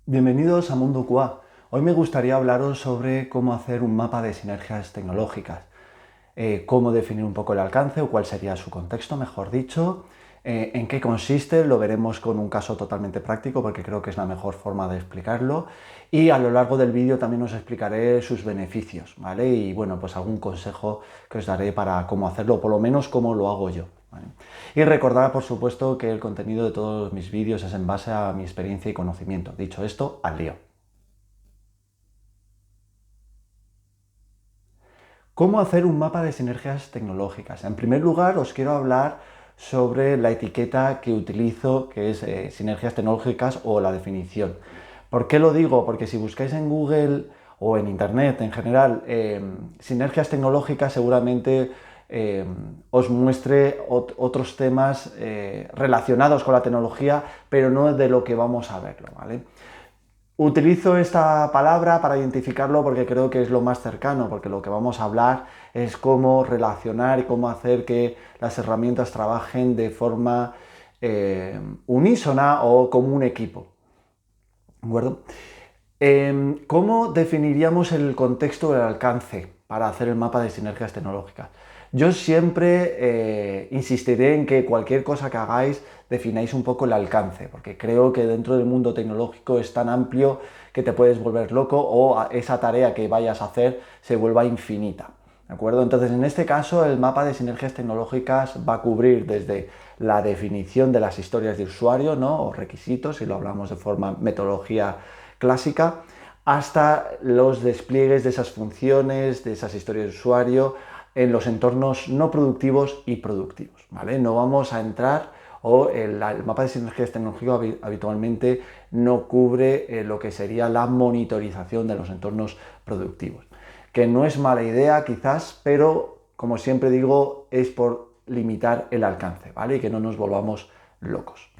Bienvenidos a Mundo QA. Hoy me gustaría hablaros sobre cómo hacer un mapa de sinergias tecnológicas, cómo definir un poco el alcance o cuál sería su contexto, mejor dicho, en qué consiste, lo veremos con un caso totalmente práctico porque creo que es la mejor forma de explicarlo, y a lo largo del vídeo también os explicaré sus beneficios, ¿vale? Y bueno, pues algún consejo que os daré para cómo hacerlo, o por lo menos cómo lo hago yo, ¿vale? Y recordad, por supuesto, que el contenido de todos mis vídeos es en base a mi experiencia y conocimiento. Dicho esto, al lío. ¿Cómo hacer un mapa de sinergias tecnológicas? En primer lugar, os quiero hablar sobre la etiqueta que utilizo, que es sinergias tecnológicas, o la definición. ¿Por qué lo digo? Porque si buscáis en Google o en Internet en general, sinergias tecnológicas, seguramente os muestre otros temas relacionados con la tecnología, pero no de lo que vamos a verlo, ¿vale? Utilizo esta palabra para identificarlo porque creo que es lo más cercano, porque lo que vamos a hablar es cómo relacionar y cómo hacer que las herramientas trabajen de forma unísona o como un equipo. ¿De acuerdo? ¿Cómo definiríamos el contexto del alcance para hacer el mapa de sinergias tecnológicas? Yo siempre insistiré en que cualquier cosa que hagáis defináis un poco el alcance, porque creo que dentro del mundo tecnológico es tan amplio que te puedes volver loco o esa tarea que vayas a hacer se vuelva infinita. ¿De acuerdo? Entonces, en este caso, el mapa de sinergias tecnológicas va a cubrir desde la definición de las historias de usuario, ¿no? O requisitos, si lo hablamos de forma metodología clásica, hasta los despliegues de esas funciones, de esas historias de usuario en los entornos no productivos y productivos, ¿vale? No vamos a entrar, o el mapa de sinergias tecnológicas habitualmente no cubre lo que sería la monitorización de los entornos productivos, que no es mala idea quizás, pero como siempre digo, es por limitar el alcance, ¿vale? Y que no nos volvamos locos.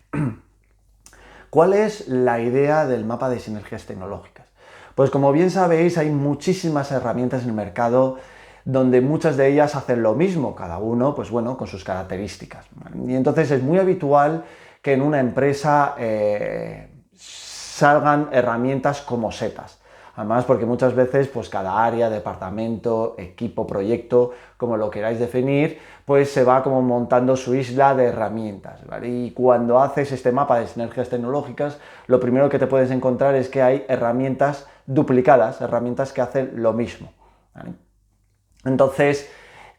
¿Cuál es la idea del mapa de sinergias tecnológicas? Pues como bien sabéis, hay muchísimas herramientas en el mercado donde muchas de ellas hacen lo mismo, cada uno, pues bueno, con sus características. Y entonces es muy habitual que en una empresa salgan herramientas como setas. Además, porque muchas veces, pues cada área, departamento, equipo, proyecto, como lo queráis definir, pues se va como montando su isla de herramientas, ¿vale? Y cuando haces este mapa de sinergias tecnológicas, lo primero que te puedes encontrar es que hay herramientas duplicadas, herramientas que hacen lo mismo, ¿vale? Entonces,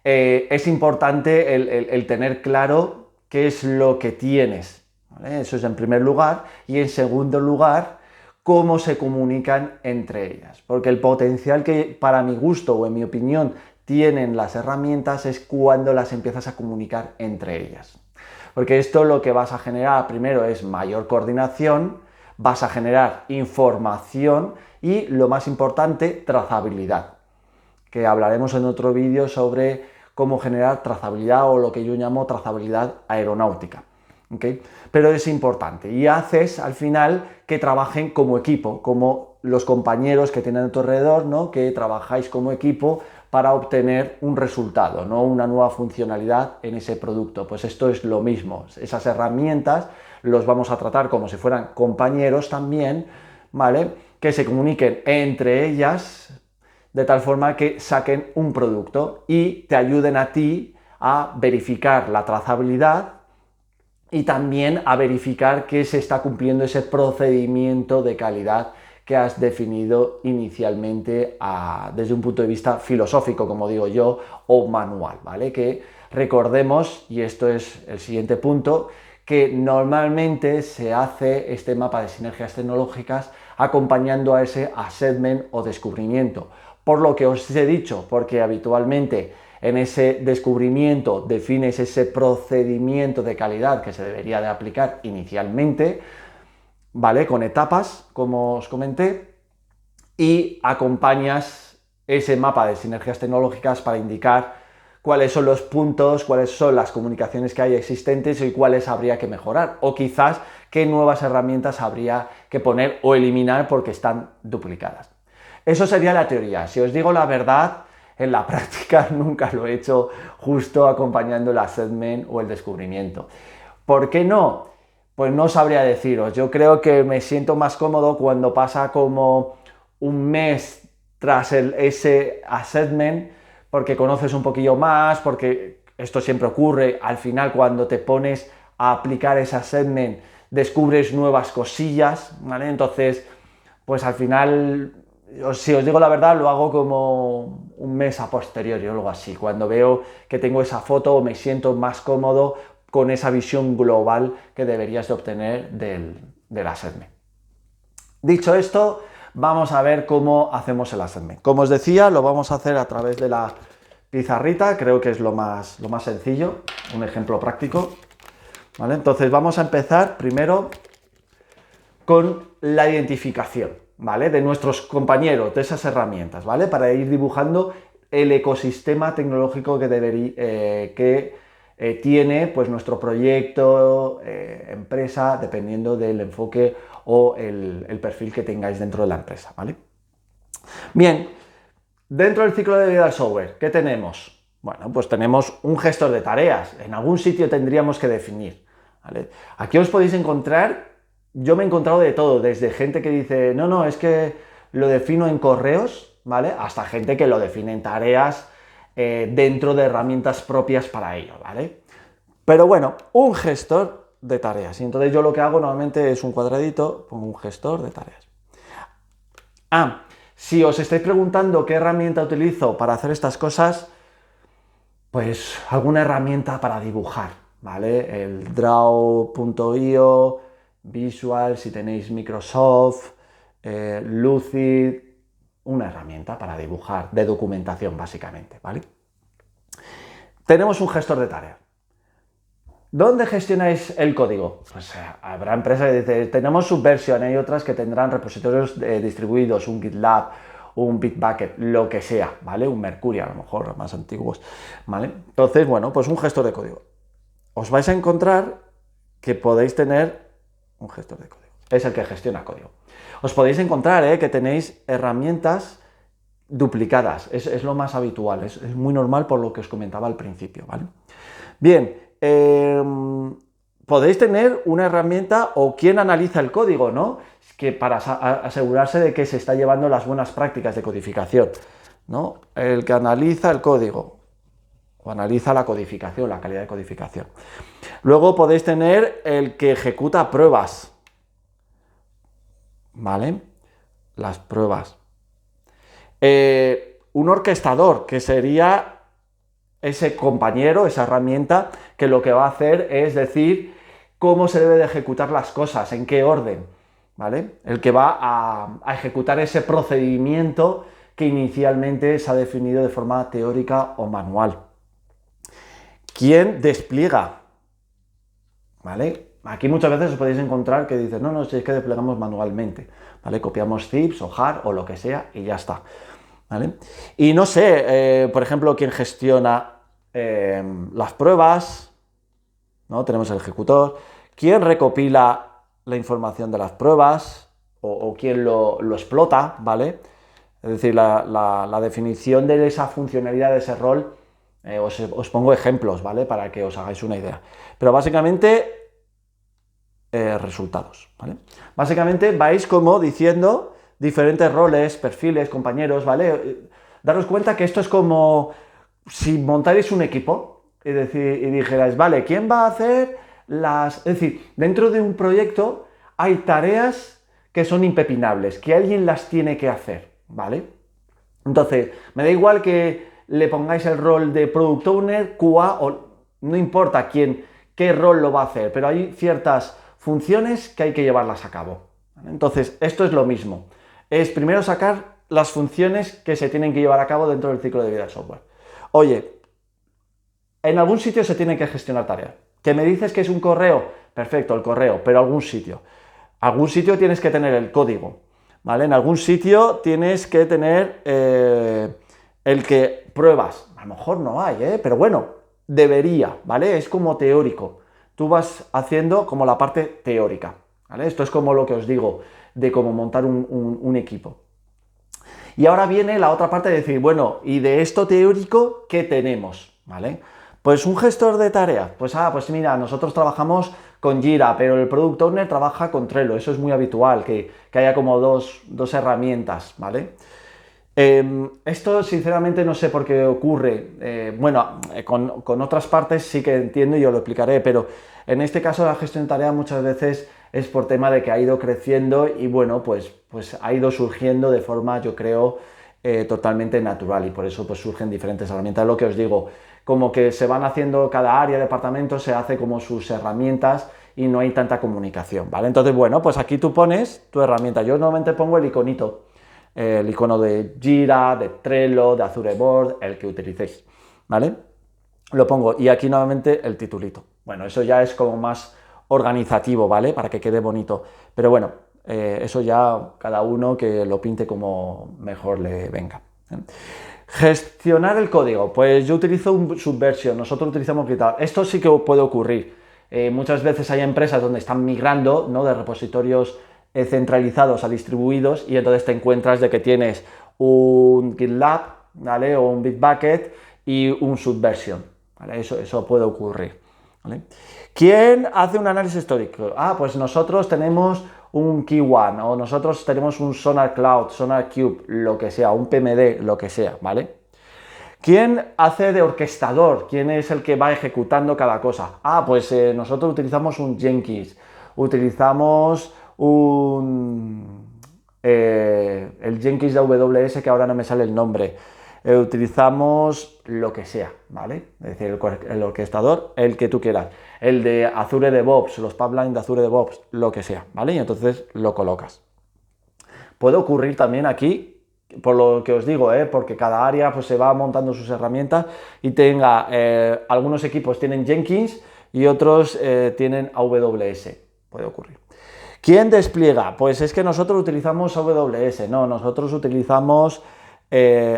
es importante el tener claro qué es lo que tienes, ¿vale? Eso es en primer lugar. Y en segundo lugar, cómo se comunican entre ellas. Porque el potencial que, para mi gusto o en mi opinión, tienen las herramientas es cuando las empiezas a comunicar entre ellas. Porque esto lo que vas a generar primero es mayor coordinación, vas a generar información y, lo más importante, trazabilidad, que hablaremos en otro vídeo sobre cómo generar trazabilidad, o lo que yo llamo trazabilidad aeronáutica. ¿Okay? Pero es importante y haces al final que trabajen como equipo, como los compañeros que tienen a tu alrededor, ¿no? Que trabajáis como equipo para obtener un resultado, ¿no? Una nueva funcionalidad en ese producto. Pues esto es lo mismo, esas herramientas los vamos a tratar como si fueran compañeros también, ¿vale? Que se comuniquen entre ellas de tal forma que saquen un producto y te ayuden a ti a verificar la trazabilidad y también a verificar que se está cumpliendo ese procedimiento de calidad que has definido inicialmente desde un punto de vista filosófico, como digo yo, o manual, ¿vale? Que recordemos, y esto es el siguiente punto, que normalmente se hace este mapa de sinergias tecnológicas acompañando a ese assessment o descubrimiento. Por lo que os he dicho, porque habitualmente en ese descubrimiento defines ese procedimiento de calidad que se debería de aplicar inicialmente, ¿vale? Con etapas, como os comenté, y acompañas ese mapa de sinergias tecnológicas para indicar cuáles son los puntos, cuáles son las comunicaciones que hay existentes y cuáles habría que mejorar, o quizás qué nuevas herramientas habría que poner o eliminar porque están duplicadas. Eso sería la teoría. Si os digo la verdad, en la práctica nunca lo he hecho justo acompañando el assessment o el descubrimiento. ¿Por qué no? Pues no sabría deciros. Yo creo que me siento más cómodo cuando pasa como un mes tras ese assessment, porque conoces un poquillo más, porque esto siempre ocurre. Al final, cuando te pones a aplicar ese assessment, descubres nuevas cosillas, ¿vale? Entonces, pues al final, si os digo la verdad, lo hago como un mes a posteriori o algo así. Cuando veo que tengo esa foto, me siento más cómodo con esa visión global que deberías de obtener del assessment. Dicho esto, vamos a ver cómo hacemos el assessment. Como os decía, lo vamos a hacer a través de la pizarrita, creo que es lo más sencillo, un ejemplo práctico. ¿Vale? Entonces vamos a empezar primero con la identificación, ¿vale? De nuestros compañeros, de esas herramientas, ¿vale? Para ir dibujando el ecosistema tecnológico que tiene pues, nuestro proyecto, empresa, dependiendo del enfoque o el perfil que tengáis dentro de la empresa, ¿vale? Bien, dentro del ciclo de vida del software, ¿qué tenemos? Bueno, pues tenemos un gestor de tareas. En algún sitio tendríamos que definir, ¿vale? Aquí os podéis encontrar, yo me he encontrado de todo, desde gente que dice, no, es que lo defino en correos, ¿vale? Hasta gente que lo define en tareas dentro de herramientas propias para ello, ¿vale? Pero bueno, un gestor de tareas. Y entonces yo lo que hago normalmente es un cuadradito, pongo un gestor de tareas. Si os estáis preguntando qué herramienta utilizo para hacer estas cosas, pues alguna herramienta para dibujar, ¿vale? El draw.io, Visual, si tenéis Microsoft, Lucid, una herramienta para dibujar, de documentación básicamente, ¿vale? Tenemos un gestor de tareas. ¿Dónde gestionáis el código? Pues habrá empresas que dicen, tenemos Subversion, hay otras que tendrán repositorios distribuidos, un GitLab, un Bitbucket, lo que sea, ¿vale? Un Mercury, a lo mejor, más antiguos, ¿vale? Entonces, bueno, pues un gestor de código. Os vais a encontrar que podéis tener un gestor de código. Es el que gestiona código. Os podéis encontrar que tenéis herramientas duplicadas. Es lo más habitual, es muy normal por lo que os comentaba al principio, ¿vale? Bien, podéis tener una herramienta o quien analiza el código, ¿no? Que para asegurarse de que se está llevando las buenas prácticas de codificación, ¿no? El que analiza el código o analiza la codificación, la calidad de codificación. Luego podéis tener el que ejecuta pruebas, ¿vale? Las pruebas. Un orquestador, que sería ese compañero, esa herramienta, que lo que va a hacer es decir cómo se debe de ejecutar las cosas, en qué orden, ¿vale? El que va a ejecutar ese procedimiento que inicialmente se ha definido de forma teórica o manual. ¿Quién despliega? ¿Vale? Aquí muchas veces os podéis encontrar que dices, no, si es que desplegamos manualmente, ¿vale? Copiamos zips o jar o lo que sea y ya está, ¿vale? Y no sé, por ejemplo, quién gestiona las pruebas, ¿no? Tenemos el ejecutor, quién recopila la información de las pruebas o quién lo explota, ¿vale? Es decir, la definición de esa funcionalidad, de ese rol, os pongo ejemplos, ¿vale? Para que os hagáis una idea. Pero básicamente, resultados, ¿vale? Básicamente vais como diciendo diferentes roles, perfiles, compañeros, ¿vale? Daros cuenta que esto es como si montáis un equipo y dijerais, vale, ¿quién va a hacer las...? Es decir, dentro de un proyecto hay tareas que son impepinables, que alguien las tiene que hacer, ¿vale? Entonces, me da igual que le pongáis el rol de Product Owner, QA, o no importa qué rol lo va a hacer, pero hay ciertas funciones que hay que llevarlas a cabo. Entonces, esto es lo mismo. Es primero sacar las funciones que se tienen que llevar a cabo dentro del ciclo de vida del software. Oye, en algún sitio se tiene que gestionar tareas. ¿Que me dices que es un correo? Perfecto, el correo, pero algún sitio. Algún sitio tienes que tener el código, ¿vale? En algún sitio tienes que tener el que pruebas. A lo mejor no hay, pero bueno, debería, ¿vale? Es como teórico. Tú vas haciendo como la parte teórica, ¿vale? Esto es como lo que os digo de cómo montar un equipo. Y ahora viene la otra parte de decir, bueno, ¿y de esto teórico qué tenemos? ¿Vale? Pues un gestor de tareas, pues mira, nosotros trabajamos con Jira, pero el Product Owner trabaja con Trello, eso es muy habitual, que haya como dos herramientas, ¿vale? Esto sinceramente no sé por qué ocurre, con otras partes sí que entiendo y os lo explicaré, pero en este caso la gestión de tareas muchas veces es por tema de que ha ido creciendo y bueno, pues ha ido surgiendo de forma, yo creo, totalmente natural y por eso pues surgen diferentes herramientas. Es lo que os digo, como que se van haciendo cada área, departamento, se hace como sus herramientas y no hay tanta comunicación, ¿vale? Entonces, bueno, pues aquí tú pones tu herramienta. Yo normalmente pongo el iconito, el icono de Jira, de Trello, de Azure Board, el que utilicéis, ¿vale? Lo pongo y aquí nuevamente el titulito. Bueno, eso ya es como más organizativo, ¿vale? Para que quede bonito. Pero bueno, eso ya cada uno que lo pinte como mejor le venga. Gestionar el código. Pues yo utilizo un Subversion, nosotros utilizamos GitHub. Esto sí que puede ocurrir. Muchas veces hay empresas donde están migrando, ¿no?, de repositorios centralizados a distribuidos y entonces te encuentras de que tienes un GitLab, ¿vale?, o un Bitbucket y un Subversion, ¿vale? Eso puede ocurrir, ¿vale? ¿Quién hace un análisis histórico? Pues nosotros tenemos un Key1 o nosotros tenemos un Sonar Cloud, Sonar Cube, lo que sea, un PMD, lo que sea, ¿vale? ¿Quién hace de orquestador? ¿Quién es el que va ejecutando cada cosa? Pues nosotros utilizamos un Jenkins, utilizamos el Jenkins de AWS, que ahora no me sale el nombre. Utilizamos lo que sea, ¿vale? Es decir, el orquestador, el que tú quieras. El de Azure DevOps, los pipelines de Azure DevOps, lo que sea, ¿vale? Y entonces lo colocas. Puede ocurrir también aquí, por lo que os digo, porque cada área pues, se va montando sus herramientas y algunos equipos tienen Jenkins y otros tienen AWS. Puede ocurrir. ¿Quién despliega? Pues es que nosotros utilizamos AWS, no, nosotros utilizamos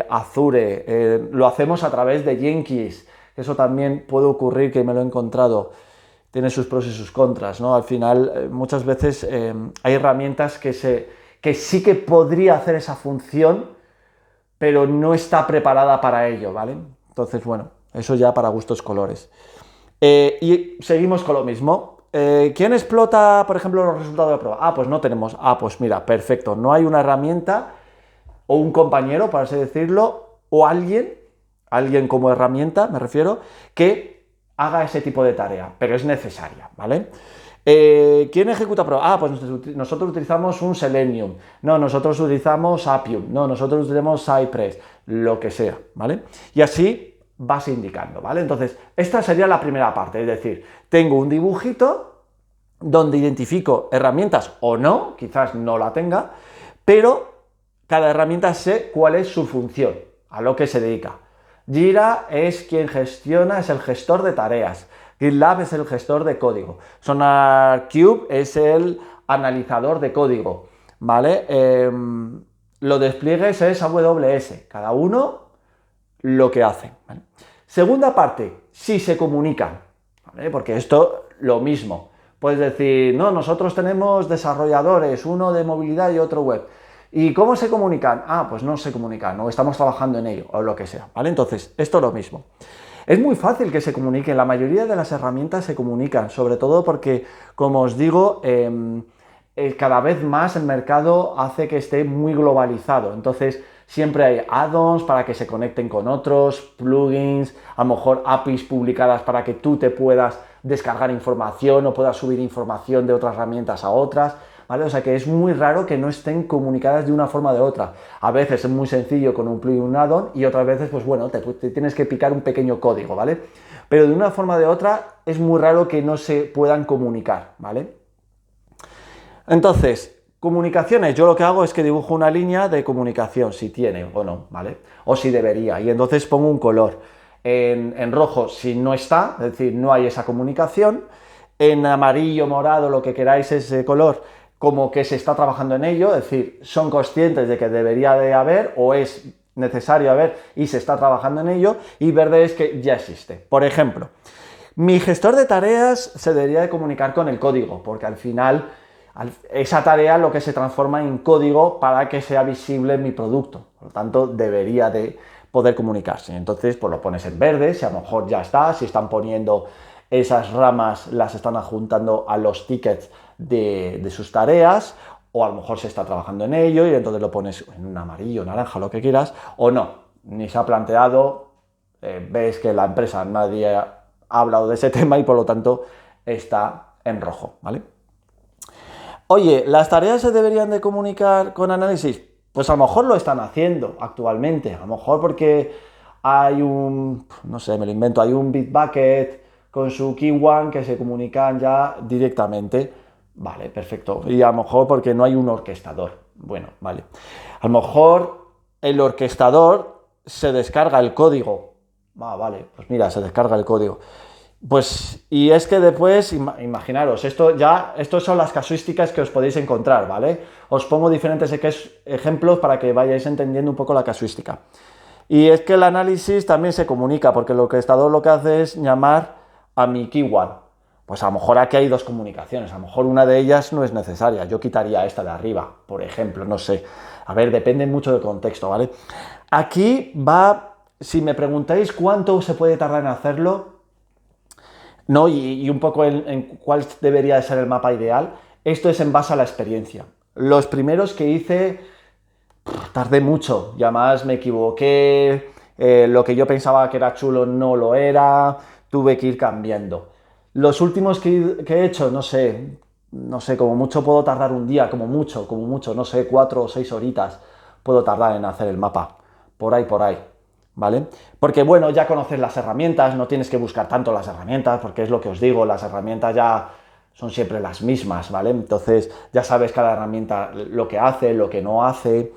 Azure, lo hacemos a través de Jenkins. Eso también puede ocurrir, que me lo he encontrado. Tiene sus pros y sus contras, ¿no? Al final, muchas veces hay herramientas que sí que podría hacer esa función, pero no está preparada para ello, ¿vale? Entonces, bueno, eso ya para gustos colores. Y seguimos con lo mismo. ¿Quién explota, por ejemplo, los resultados de prueba? Pues no tenemos. Pues mira, perfecto. No hay una herramienta o un compañero, por así decirlo, o alguien como herramienta, me refiero, que haga ese tipo de tarea, pero es necesaria, ¿vale? ¿Quién ejecuta prueba? Pues nosotros utilizamos un Selenium, no, nosotros utilizamos Appium, no, nosotros utilizamos Cypress, lo que sea, ¿vale? Y así vas indicando, ¿vale? Entonces, esta sería la primera parte, es decir, tengo un dibujito donde identifico herramientas o no, quizás no la tenga, pero cada herramienta sé cuál es su función, a lo que se dedica. Jira es quien gestiona, es el gestor de tareas. GitLab es el gestor de código. SonarQube es el analizador de código, ¿vale? Los despliegues es AWS, cada uno lo que hace, ¿vale? Segunda parte, si se comunican, ¿vale? Porque esto, lo mismo. Puedes decir, no, nosotros tenemos desarrolladores, uno de movilidad y otro web. ¿Y cómo se comunican? Pues no se comunican, o estamos trabajando en ello, o lo que sea, ¿vale? Entonces, esto es lo mismo. Es muy fácil que se comuniquen, la mayoría de las herramientas se comunican, sobre todo porque, como os digo, cada vez más el mercado hace que esté muy globalizado, entonces siempre hay add-ons para que se conecten con otros, plugins, a lo mejor APIs publicadas para que tú te puedas descargar información o puedas subir información de otras herramientas a otras, ¿vale? O sea que es muy raro que no estén comunicadas de una forma o de otra. A veces es muy sencillo con un plugin, un add-on, y otras veces, pues bueno, te tienes que picar un pequeño código, ¿vale? Pero de una forma o de otra es muy raro que no se puedan comunicar, ¿vale? Entonces, comunicaciones, yo lo que hago es que dibujo una línea de comunicación, si tiene o no, ¿vale? O si debería, y entonces pongo un color. En rojo si no está, es decir, no hay esa comunicación. En amarillo, morado, lo que queráis, ese color, como que se está trabajando en ello, es decir, son conscientes de que debería de haber o es necesario haber y se está trabajando en ello, y verde es que ya existe. Por ejemplo, mi gestor de tareas se debería de comunicar con el código, porque al final esa tarea lo que se transforma en código para que sea visible en mi producto, por lo tanto debería de poder comunicarse. Entonces, pues lo pones en verde, si a lo mejor ya está, si están poniendo esas ramas, las están adjuntando a los tickets de sus tareas, o a lo mejor se está trabajando en ello y entonces lo pones en un amarillo, naranja, lo que quieras, o no, ni se ha planteado, ves que la empresa nadie ha hablado de ese tema y por lo tanto está en rojo, ¿vale? Oye, ¿las tareas se deberían de comunicar con análisis? Pues a lo mejor lo están haciendo actualmente, a lo mejor porque hay un, no sé, me lo invento, hay un Bitbucket con su Key One que se comunican ya directamente. Vale, perfecto. Y a lo mejor porque no hay un orquestador. Bueno, vale. A lo mejor el orquestador se descarga el código. Vale, pues mira, se descarga el código. Pues, y es que después, imaginaros, estos son las casuísticas que os podéis encontrar, ¿vale? Os pongo diferentes ejemplos para que vayáis entendiendo un poco la casuística. Y es que el análisis también se comunica, porque el orquestador lo que hace es llamar a mi keyword. Pues a lo mejor aquí hay dos comunicaciones, a lo mejor una de ellas no es necesaria, yo quitaría esta de arriba, por ejemplo, no sé. A ver, depende mucho del contexto, ¿vale? Aquí va, si me preguntáis cuánto se puede tardar en hacerlo, ¿no? Y un poco en cuál debería de ser el mapa ideal. Esto es en base a la experiencia. Los primeros que hice, tardé mucho, y además me equivoqué, lo que yo pensaba que era chulo no lo era, tuve que ir cambiando. Los últimos que he hecho, no sé, como mucho puedo tardar un día, como mucho, no sé, 4 o 6 horitas puedo tardar en hacer el mapa, por ahí. ¿Vale? Porque bueno, ya conoces las herramientas, no tienes que buscar tanto las herramientas, porque es lo que os digo, las herramientas ya son siempre las mismas, ¿vale? Entonces ya sabes cada herramienta lo que hace, lo que no hace,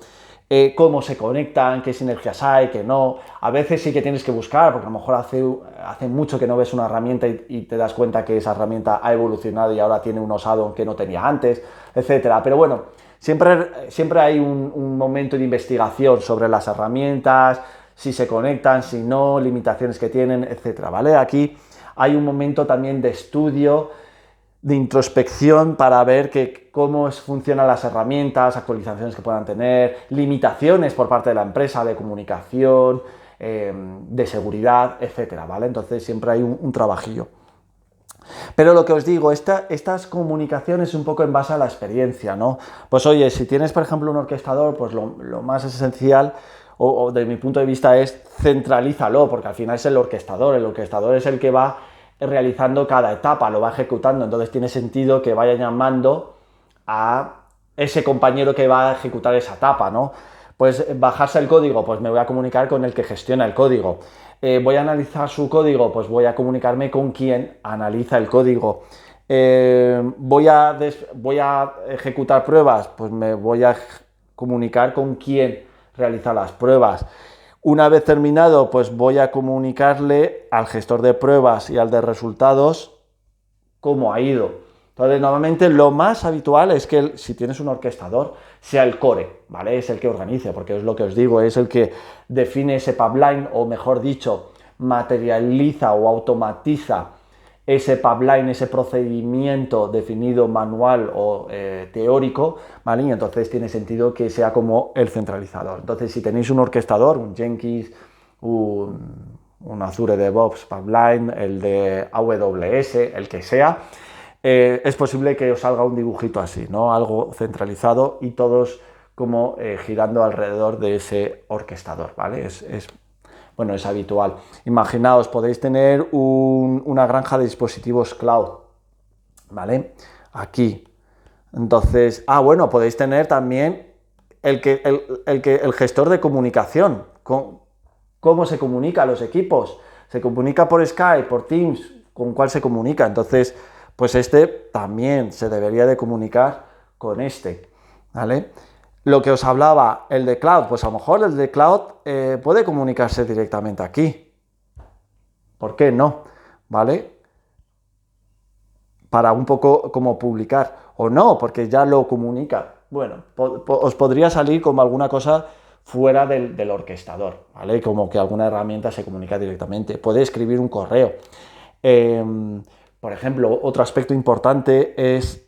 cómo se conectan, qué sinergias hay, qué no. A veces sí que tienes que buscar, porque a lo mejor hace mucho que no ves una herramienta y te das cuenta que esa herramienta ha evolucionado y ahora tiene unos add-ons que no tenía antes, etcétera. Pero bueno, siempre hay un momento de investigación sobre las herramientas, si se conectan, si no, limitaciones que tienen, etcétera, ¿vale? Aquí hay un momento también de estudio, de introspección para ver cómo funcionan las herramientas, actualizaciones que puedan tener, limitaciones por parte de la empresa de comunicación, de seguridad, etcétera, ¿vale? Entonces siempre hay un trabajillo. Pero lo que os digo, estas comunicaciones un poco en base a la experiencia, ¿no? Pues oye, si tienes, por ejemplo, un orquestador, pues lo más esencial, o de mi punto de vista, es centralízalo, porque al final es el orquestador es el que va realizando cada etapa, lo va ejecutando, entonces tiene sentido que vaya llamando a ese compañero que va a ejecutar esa etapa, ¿no? Pues bajarse el código, pues me voy a comunicar con el que gestiona el código. Voy a analizar su código, pues voy a comunicarme con quien analiza el código. Voy a ejecutar pruebas, pues me voy a comunicar con quien realiza las pruebas. Una vez terminado, pues voy a comunicarle al gestor de pruebas y al de resultados cómo ha ido. Entonces, normalmente lo más habitual es que si tienes un orquestador, sea el core, ¿vale? Es el que organice, porque es lo que os digo, es el que define ese pipeline, o mejor dicho, materializa o automatiza ese pipeline, ese procedimiento definido manual o teórico, ¿vale? Y entonces tiene sentido que sea como el centralizador. Entonces, si tenéis un orquestador, un Jenkins, un Azure DevOps Pipeline, el de AWS, el que sea, es posible que os salga un dibujito así, ¿no? Algo centralizado y todos como girando alrededor de ese orquestador, ¿vale? Bueno, es habitual. Imaginaos, podéis tener una granja de dispositivos cloud, ¿vale? Aquí. Entonces, bueno, podéis tener también el gestor de comunicación. ¿Cómo se comunica a los equipos? ¿Se comunica por Skype, por Teams? ¿Con cuál se comunica? Entonces, pues este también se debería de comunicar con este, ¿vale? Lo que os hablaba, el de cloud, pues a lo mejor el de cloud puede comunicarse directamente aquí. ¿Por qué no? ¿Vale? Para un poco como publicar. O no, porque ya lo comunica. Bueno, os podría salir como alguna cosa fuera del orquestador, ¿vale? Como que alguna herramienta se comunica directamente. Puede escribir un correo. Por ejemplo, otro aspecto importante es,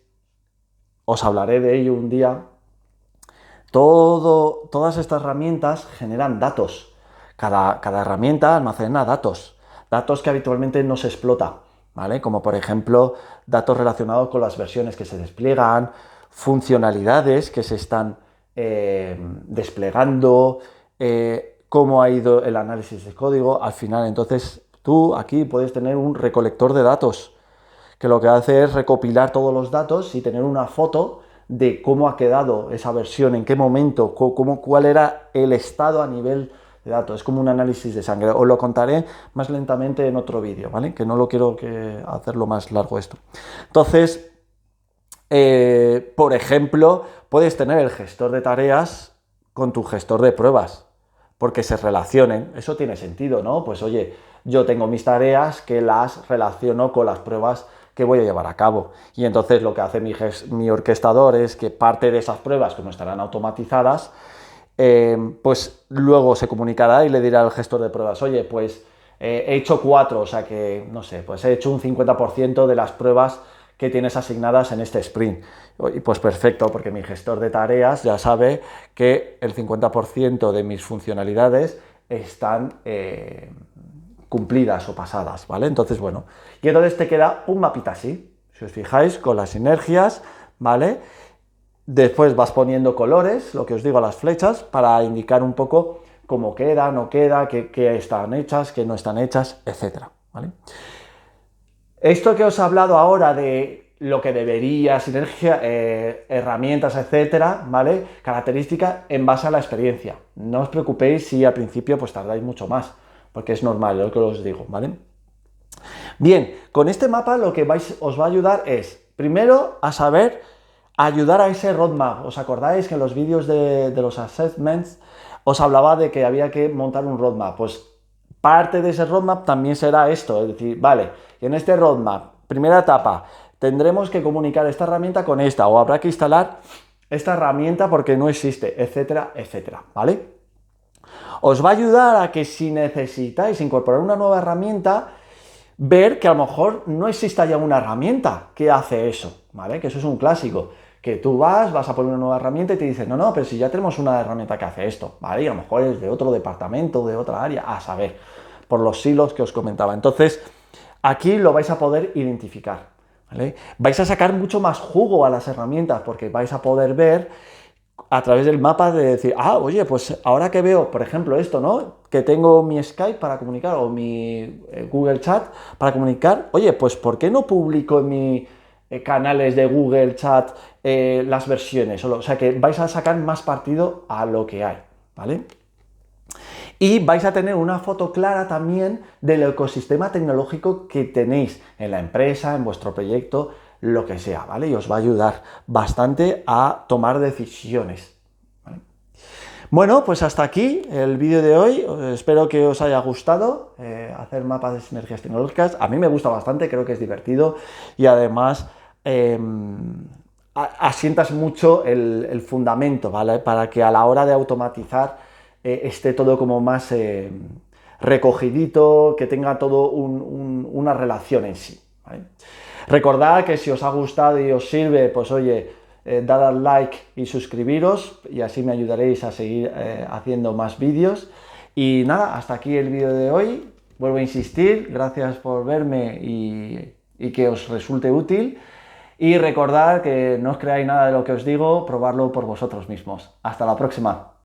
os hablaré de ello un día, todas estas herramientas generan datos. Cada herramienta almacena datos, datos que habitualmente no se explota, ¿vale? Como por ejemplo, datos relacionados con las versiones que se despliegan, funcionalidades que se están desplegando, cómo ha ido el análisis de código. Al final, entonces, tú aquí puedes tener un recolector de datos, que lo que hace es recopilar todos los datos y tener una foto de cómo ha quedado esa versión, en qué momento, cuál era el estado a nivel de datos. Es como un análisis de sangre. Os lo contaré más lentamente en otro vídeo, ¿vale? Que no lo quiero hacerlo más largo esto. Entonces, por ejemplo, puedes tener el gestor de tareas con tu gestor de pruebas, porque se relacionen. Eso tiene sentido, ¿no? Pues oye, yo tengo mis tareas que las relaciono con las pruebas que voy a llevar a cabo. Y entonces lo que hace mi orquestador es que parte de esas pruebas, como estarán automatizadas, pues luego se comunicará y le dirá al gestor de pruebas, oye, pues he hecho 4, o sea que, no sé, pues he hecho un 50% de las pruebas que tienes asignadas en este sprint. Y pues perfecto, porque mi gestor de tareas ya sabe que el 50% de mis funcionalidades están cumplidas o pasadas, ¿vale? Entonces, bueno, y entonces te queda un mapita así, si os fijáis, con las sinergias, ¿vale? Después vas poniendo colores, lo que os digo, las flechas, para indicar un poco cómo queda, no queda, qué están hechas, qué no están hechas, etcétera, ¿vale? Esto que os he hablado ahora de lo que debería, sinergia, herramientas, etcétera, ¿vale? Características en base a la experiencia. No os preocupéis si al principio pues tardáis mucho más, porque es normal, lo que os digo, ¿vale? Bien, con este mapa lo que os va a ayudar es, primero, a saber ayudar a ese roadmap. ¿Os acordáis que en los vídeos de los assessments os hablaba de que había que montar un roadmap? Pues parte de ese roadmap también será esto, es decir, vale, en este roadmap, primera etapa, tendremos que comunicar esta herramienta con esta, o habrá que instalar esta herramienta porque no existe, etcétera, etcétera, ¿vale? Os va a ayudar a que si necesitáis incorporar una nueva herramienta, ver que a lo mejor no exista ya una herramienta que hace eso, ¿vale? Que eso es un clásico, que tú vas a poner una nueva herramienta y te dicen, no, pero si ya tenemos una herramienta que hace esto, ¿vale? Y a lo mejor es de otro departamento, de otra área, a saber, por los silos que os comentaba. Entonces, aquí lo vais a poder identificar, ¿vale? Vais a sacar mucho más jugo a las herramientas porque vais a poder ver a través del mapa de decir, oye, pues ahora que veo, por ejemplo, esto, ¿no? Que tengo mi Skype para comunicar o mi Google Chat para comunicar, oye, pues ¿por qué no publico en mis canales de Google Chat las versiones? O sea, que vais a sacar más partido a lo que hay, ¿vale? Y vais a tener una foto clara también del ecosistema tecnológico que tenéis en la empresa, en vuestro proyecto, lo que sea, ¿vale? Y os va a ayudar bastante a tomar decisiones, ¿vale? Bueno, pues hasta aquí el vídeo de hoy. Espero que os haya gustado hacer mapas de sinergias tecnológicas. A mí me gusta bastante, creo que es divertido y además asientas mucho el fundamento, ¿vale? Para que a la hora de automatizar esté todo como más recogidito, que tenga todo una relación en sí, ¿vale? Recordad que si os ha gustado y os sirve, pues oye, dad al like y suscribiros y así me ayudaréis a seguir haciendo más vídeos. Y nada, hasta aquí el vídeo de hoy. Vuelvo a insistir, gracias por verme y que os resulte útil. Y recordad que no os creáis nada de lo que os digo, probadlo por vosotros mismos. Hasta la próxima.